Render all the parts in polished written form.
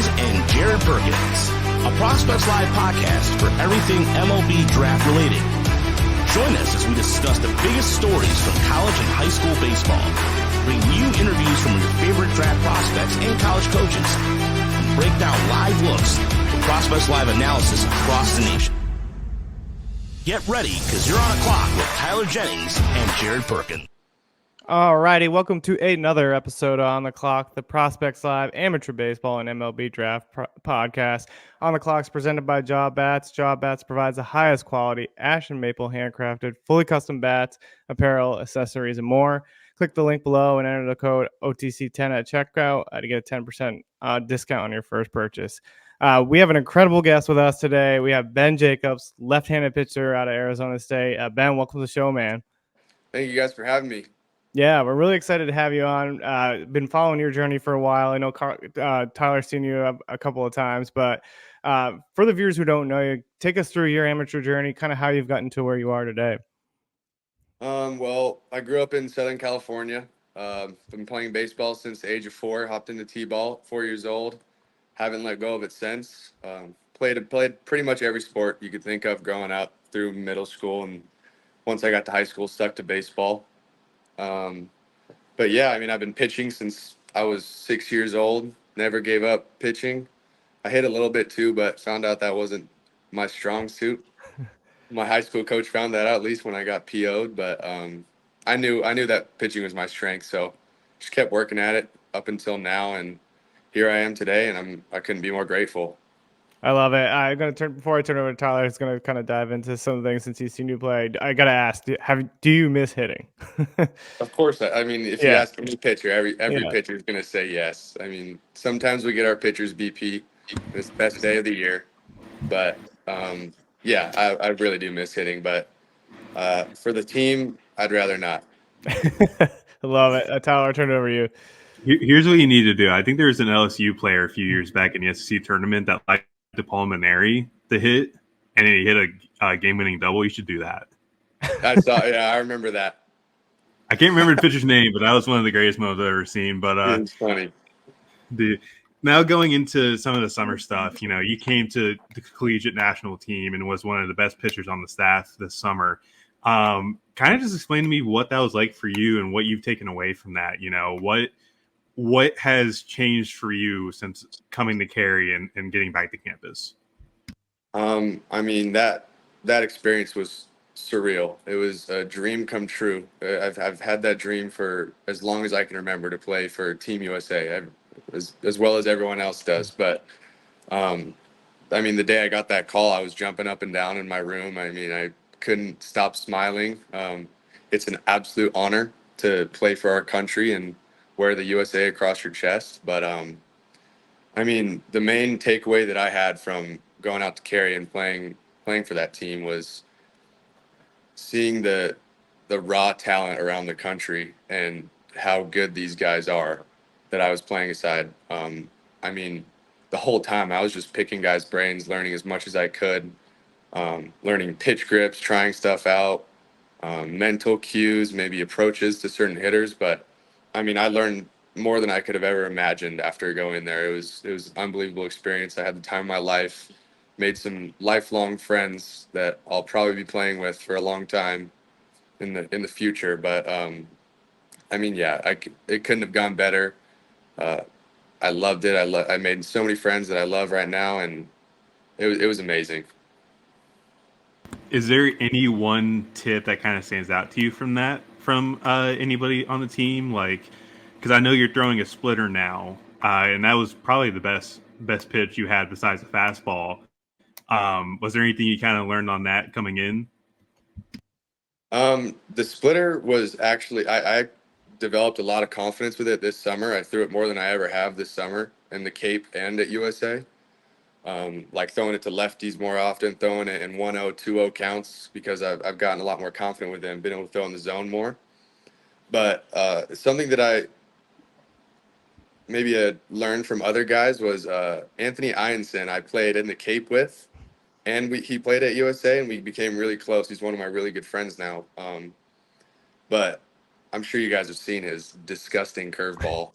Jennings and Jared Perkins, a Prospects Live podcast for everything MLB Draft related. Join us as we discuss the biggest stories from college and high school baseball, bring you interviews from your favorite draft prospects and college coaches, and break down live looks at Prospects Live analysis across the nation. Get ready, because you're on a clock with Tyler Jennings and Jared Perkins. All righty, welcome to another episode of On the Clock, the Prospects Live amateur baseball and MLB Draft podcast. On the Clock is presented by Job Bats. Job Bats provides the highest quality ash and maple handcrafted, fully custom bats, apparel, accessories, and more. Click the link below and enter the code OTC10 at checkout to get a 10% discount on your first purchase. We have an incredible guest with us today. We have Ben Jacobs, left-handed pitcher out of Arizona State. Ben, welcome to the show, man. Thank you guys for having me. Yeah, we're really excited to have you on. Been following your journey for a while. I know Tyler's seen you a couple of times, but for the viewers who don't know you, take us through your amateur journey, kind of how you've gotten to where you are today. Well, I grew up in Southern California. Been playing baseball since the age of 4. Hopped into T-ball, 4 years old. Haven't let go of it since. Played pretty much every sport you could think of growing up through middle school, and once I got to high school, stuck to baseball. But yeah, I mean, I've been pitching since I was 6 years old. Never gave up pitching. I hit a little bit too, but found out that wasn't my strong suit. My high school coach found that out at least when I got PO'd, but I knew that pitching was my strength, so just kept working at it up until now, and here I am today, and I couldn't be more grateful. I love it. Before I turn over to Tyler, it's going to kind of dive into some of the things since he's seen you play. I got to ask, do you miss hitting? Of course. I mean, if you ask any pitcher, every pitcher is going to say yes. I mean, sometimes we get our pitchers BP. It's the best day of the year. But, yeah, I really do miss hitting. But for the team, I'd rather not. I love it. Tyler, I'll turn it over to you. Here's what you need to do. I think there was an LSU player a few years back in the SEC tournament that liked to Pulmonary to hit, and he hit a game-winning double. You should do that. I remember that. I can't remember the pitcher's name, but that was one of the greatest moments I've ever seen. But it's funny. Now going into some of the summer stuff, you came to the collegiate national team and was one of the best pitchers on the staff this summer. Kind of just explain to me what that was like for you and what you've taken away from that. What has changed for you since coming to Cary and getting back to campus? I mean, that experience was surreal. It was a dream come true. I've had that dream for as long as I can remember, to play for Team USA, as well as everyone else does. But I mean, the day I got that call, I was jumping up and down in my room. I mean, I couldn't stop smiling. It's an absolute honor to play for our country and wear the USA across your chest. But I mean, the main takeaway that I had from going out to Cary and playing for that team was seeing the raw talent around the country and how good these guys are that I was playing aside. I mean, the whole time I was just picking guys' brains, learning as much as I could, learning pitch grips, trying stuff out, mental cues, maybe approaches to certain hitters. But I mean, I learned more than I could have ever imagined after going there. It was an unbelievable experience. I had the time of my life, made some lifelong friends that I'll probably be playing with for a long time in the future. But I mean, yeah, it couldn't have gone better. I loved it. I made so many friends that I love right now, and it was amazing. Is there any one tip that kind of stands out to you from anybody on the team? Like, because I know you're throwing a splitter now, and that was probably the best pitch you had besides the fastball. Was there anything you kind of learned on that coming in? The splitter was actually, I developed a lot of confidence with it this summer. I threw it more than I ever have this summer in the Cape and at USA. Like throwing it to lefties more often, throwing it in 1-0, 2-0 counts, because I've gotten a lot more confident with them, been able to throw in the zone more. But something that I maybe learned from other guys was Anthony Ianson I played in the Cape with, and he played at USA, and we became really close. He's one of my really good friends now. But I'm sure you guys have seen his disgusting curveball.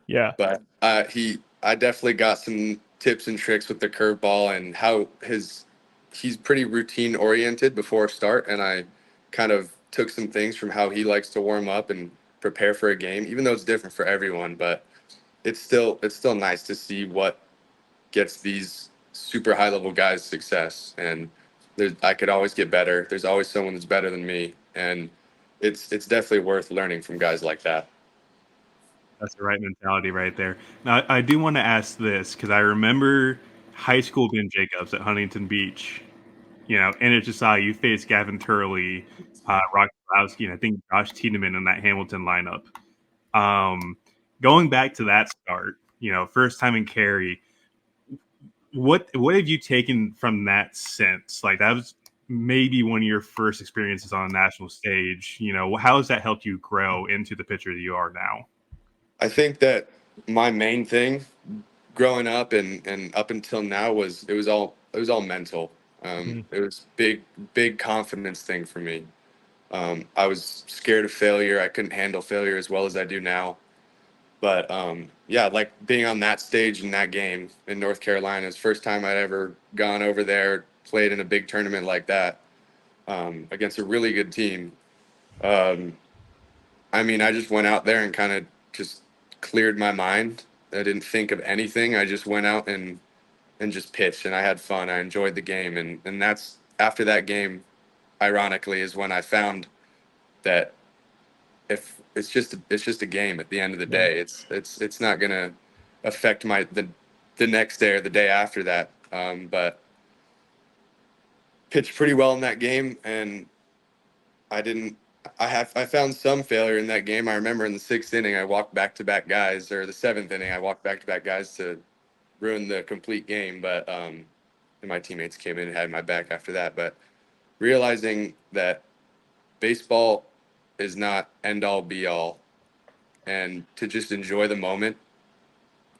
Yeah. But he I definitely got some tips and tricks with the curveball and how he's pretty routine oriented before start, and I kind of took some things from how he likes to warm up and prepare for a game, even though it's different for everyone. But it's still nice to see what gets these super high level guys success. And I could always get better. There's always someone that's better than me, and it's definitely worth learning from guys like that. That's the right mentality right there. Now, I do want to ask this because I remember high school Ben Jacobs at Huntington Beach. NHSI, you faced Gavin Turley, Rock Kowalski, and I think Josh Tiedemann in that Hamilton lineup. Going back to that start, first time in Cary, what have you taken from that since? Like that was maybe one of your first experiences on a national stage. How has that helped you grow into the pitcher that you are now? I think that my main thing growing up and up until now was it was all mental. It was big confidence thing for me. I was scared of failure. I couldn't handle failure as well as I do now. But yeah, like being on that stage in that game in North Carolina, it's the first time I'd ever gone over there, played in a big tournament like that against a really good team. Um, I mean, I just went out there and kind of just cleared my mind. I didn't think of anything. I just went out and just pitched, and I had fun. I enjoyed the game, and that's after that game. Ironically, is when I found that if it's just a game at the end of the day, it's not gonna affect the next day or the day after that. But pitched pretty well in that game, and I didn't. I found some failure in that game. I remember in the sixth inning, I walked back to back guys, or the seventh inning, I walked back to back guys to ruin the complete game. But and my teammates came in and had my back after that. But realizing that baseball is not end all be all, and to just enjoy the moment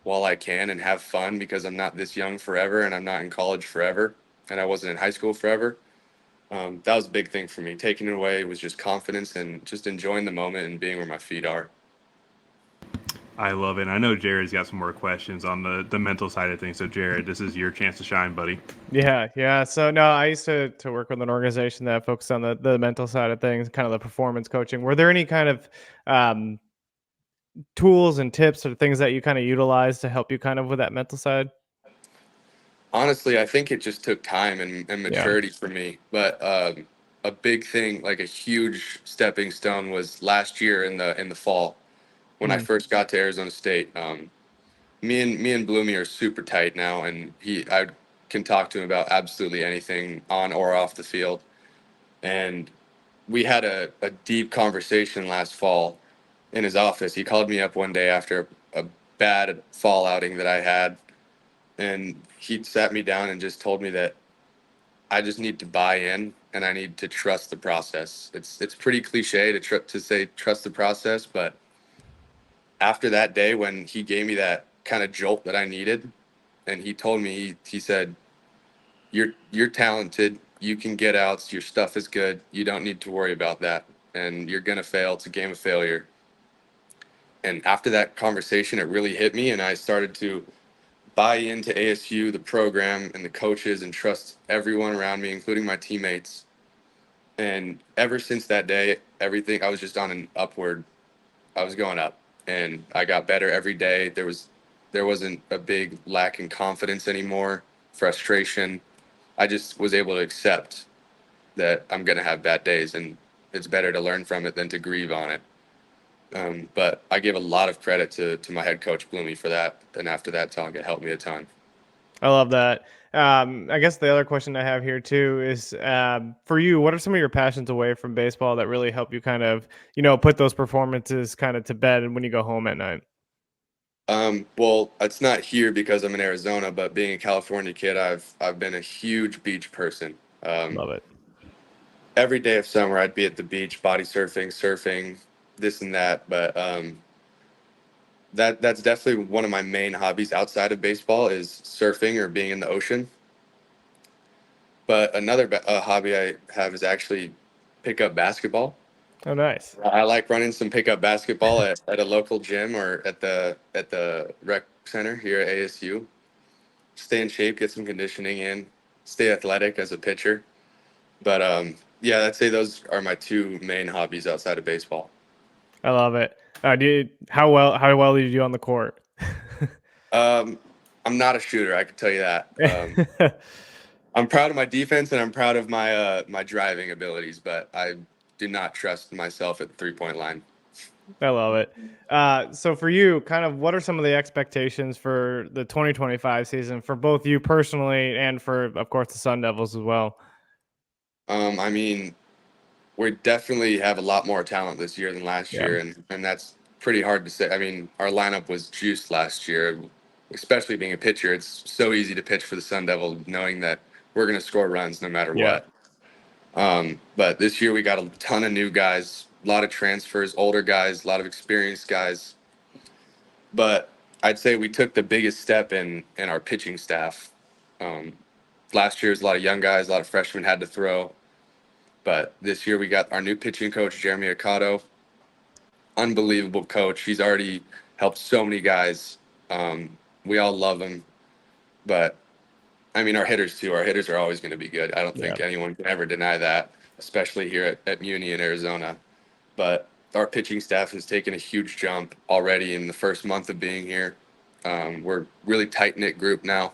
while I can and have fun because I'm not this young forever and I'm not in college forever and I wasn't in high school forever. That was a big thing for me. Taking it away was just confidence and just enjoying the moment and being where my feet are. I love it. I know Jared's got some more questions on the mental side of things. So, Jared, this is your chance to shine, buddy. Yeah. So no, I used to work with an organization that focused on the mental side of things, kind of the performance coaching. Were there any kind of tools and tips or things that you kind of utilize to help you kind of with that mental side? Honestly, I think it just took time and Yeah. maturity for me. But a big thing, like a huge stepping stone, was last year in the fall when I first got to Arizona State. Me and Bloomy are super tight now, and I can talk to him about absolutely anything on or off the field. And we had a deep conversation last fall in his office. He called me up one day after a bad fall outing that I had, and he sat me down and just told me that I just need to buy in and I need to trust the process. It's pretty cliche to say trust the process, but after that day when he gave me that kind of jolt that I needed, and he told me he said, "You're talented. You can get outs. Your stuff is good. You don't need to worry about that. And you're gonna fail. It's a game of failure." And after that conversation, it really hit me, and I started to buy into ASU, the program, and the coaches, and trust everyone around me, including my teammates. And ever since that day, everything I was just on an upward. I was going up, and I got better every day. There wasn't a big lack in confidence anymore, frustration. I just was able to accept that I'm gonna have bad days, and it's better to learn from it than to grieve on it. But I give a lot of credit to my head coach Bloomy for that, and after that talk, it helped me a ton. I love that. I guess the other question I have here too is for you, what are some of your passions away from baseball that really help you kind of, put those performances kind of to bed and when you go home at night? Well, it's not here because I'm in Arizona, but being a California kid, I've been a huge beach person. Love it. Every day of summer, I'd be at the beach, body surfing, this and that. But that's definitely one of my main hobbies outside of baseball is surfing or being in the ocean. But another hobby I have is actually pick up basketball. Oh, nice. I like running some pickup basketball at a local gym or at the rec center here at ASU. Stay in shape, get some conditioning in, stay athletic as a pitcher. But yeah, I'd say those are my two main hobbies outside of baseball. I love it. How well did you do on the court? Um, I'm not a shooter, I can tell you that. I'm proud of my defense and I'm proud of my driving abilities, but I do not trust myself at the 3-point line. I love it. So for you, kind of what are some of the expectations for the 2025 season for both you personally and for, of course, the Sun Devils as well? I mean, we definitely have a lot more talent this year than last Yeah. year, and that's pretty hard to say. I mean, our lineup was juiced last year, especially being a pitcher. It's so easy to pitch for the Sun Devil, knowing that we're going to score runs no matter Yeah. what. But this year we got a ton of new guys, a lot of transfers, older guys, a lot of experienced guys. But I'd say we took the biggest step in our pitching staff. Um, Last year was a lot of young guys, a lot of freshmen had to throw. But this year we got our new pitching coach, Jeremy Ocado. Unbelievable coach. He's already helped so many guys. We all love him. But I mean, our hitters too. Our hitters are always going to be good. I don't Yeah. think anyone can ever deny that, especially here at Muni in Arizona. But our pitching staff has taken a huge jump already in the first month of being here. We're really tight knit group now,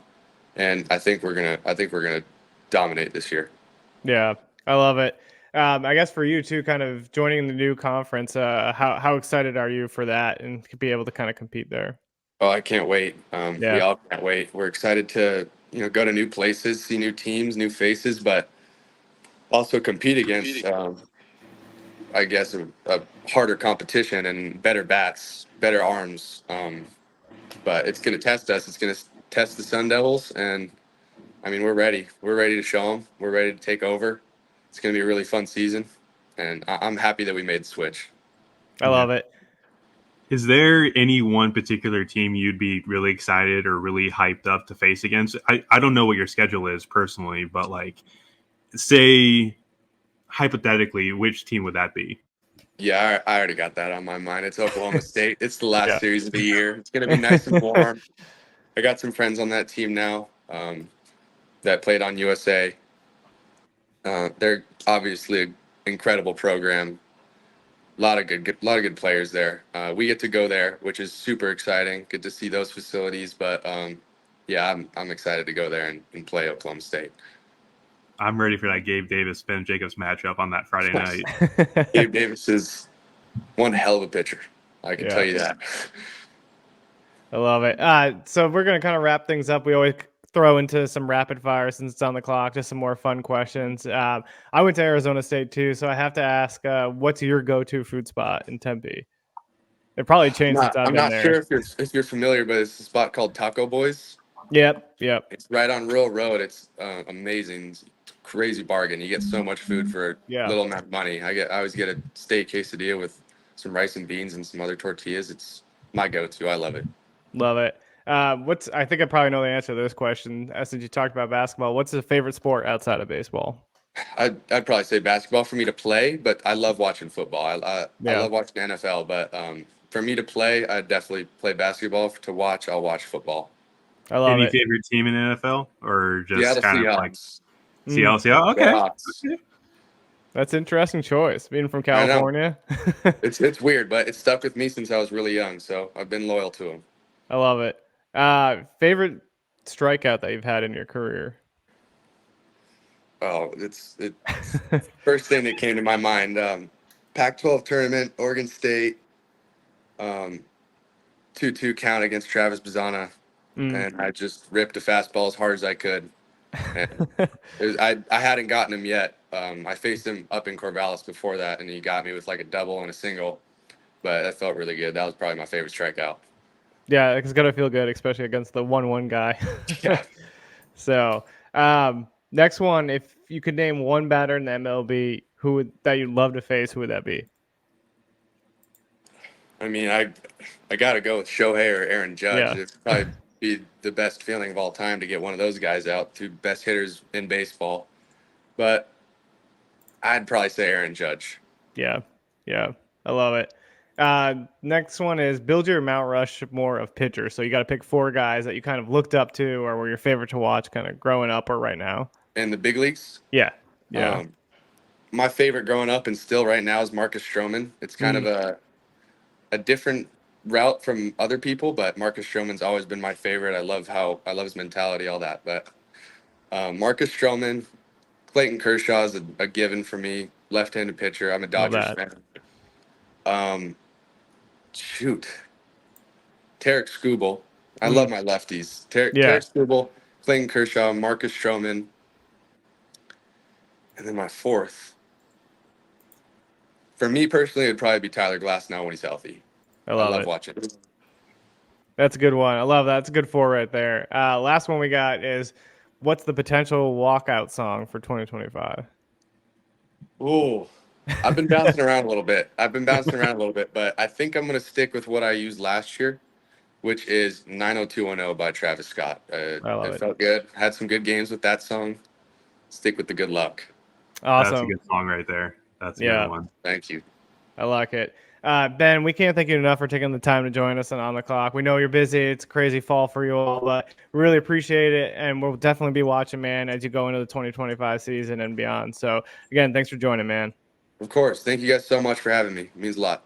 and I think we're gonna dominate this year. Yeah. I love it. I guess for you too, kind of joining the new conference, how excited are you for that and to be able to kind of compete there? Oh, I can't wait. We Yeah. all can't wait. We're excited to go to new places, see new teams, new faces, but also compete against I guess a harder competition and better bats, better arms. But it's going to test us. It's going to test the Sun Devils, and I mean we're ready. We're ready to show them. We're ready to take over. It's going to be a really fun season, and I'm happy that we made the switch. I love it. Is there any one particular team you'd be really excited or really hyped up to face against? I don't know what your schedule is personally, but like, say hypothetically, which team would that be? Yeah, I already got that on my mind. It's Oklahoma State. It's the last Yeah. series of the year. It's going to be nice and warm. I got some friends on that team now that played on USA. They're obviously an incredible program. Lot of good players there. We get to go there, which is super exciting. Good to see those facilities, but yeah, I'm excited to go there and play Oklahoma State. I'm ready for that Gabe Davis Ben Jacobs matchup on that Friday night. Gabe Davis is one hell of a pitcher. I can Yeah. tell you that. I love it. So we're gonna kind of wrap things up. We always throw into some rapid fire since it's on the clock, just some more fun questions. I went to Arizona State too, so I have to ask, what's your go-to food spot in Tempe? It probably changed since I've I'm been not there. sure if you're familiar, but it's a spot called Taco Boys. Yep. It's right on Rural Road. It's amazing. It's a crazy bargain. You get so much food for Yeah. little amount of money. I always get a steak quesadilla with some rice and beans and some other tortillas. It's my go-to. I love it. Love it. I think I probably know the answer to this question. Since you talked about basketball, what's the favorite sport outside of baseball? I'd probably say basketball for me to play, but I love watching football. I Yeah. love watching NFL, but for me to play, I'd definitely play basketball. To watch, I'll watch football. I love Any it. favorite team in the NFL or just Seattle kind of like Seahawks. Seattle? Okay. Seahawks. That's an interesting choice. Being from California. It's weird, but it's stuck with me since I was really young, so I've been loyal to them. I love it. Favorite strikeout that you've had in your career? Oh, it's first thing that came to my mind. Pac-12 tournament, Oregon State, 2-2 count against Travis Bazana, and I just ripped a fastball as hard as I could. And I hadn't gotten him yet. I faced him up in Corvallis before that, and he got me with like a double and a single. But that felt really good. That was probably my favorite strikeout. Yeah, it's gonna feel good, especially against the 1-1 guy. Yeah. So, next one, if you could name one batter in the MLB that you'd love to face, who would that be? I mean, I got to go with Shohei or Aaron Judge. Yeah. It'd probably be the best feeling of all time to get one of those guys out, two best hitters in baseball. But I'd probably say Aaron Judge. Yeah, Yeah, I love it. Next one is build your Mount Rushmore of pitchers. So you got to pick 4 guys that you kind of looked up to or were your favorite to watch kind of growing up or right now. In the big leagues, Yeah. Yeah. my favorite growing up and still right now is Marcus Stroman. It's kind of a different route from other people, but Marcus Stroman's always been my favorite. I love his mentality, all that. But Marcus Stroman, Clayton Kershaw is a given for me. Left-handed pitcher. I'm a Dodgers fan. Shoot, Tarek Skubal. I love my lefties. Tarek Skubal, Clayton Kershaw, Marcus Stroman, and then my fourth. For me personally, it'd probably be Tyler Glass now when he's healthy. I love watching it. That's a good one. I love that. That's a good 4 right there. Last one we got is what's the potential walkout song for 2025? Ooh, I've been bouncing around a little bit. But I think I'm going to stick with what I used last year, which is 90210 by Travis Scott. I love it. It felt good. Had some good games with that song. Stick with the good luck. Awesome. That's a good song right there. That's a good one. Thank you. I like it. Ben, we can't thank you enough for taking the time to join us on the clock. We know you're busy. It's a crazy fall for you all, but we really appreciate it. And we'll definitely be watching, man, as you go into the 2025 season and beyond. So, again, thanks for joining, man. Of course. Thank you guys so much for having me. It means a lot.